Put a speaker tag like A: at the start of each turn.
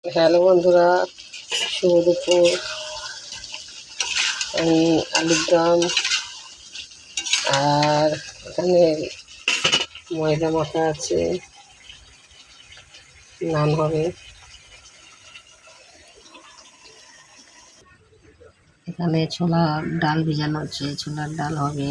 A: Hello বন্ধুরা, শুভ দুপুর। আমি আলুর দম আর এখানে ময়দা মাখা আছে, নান হবে। এখানে ছোলার ডাল ভিজানো আছে, ছোলার ডাল হবে।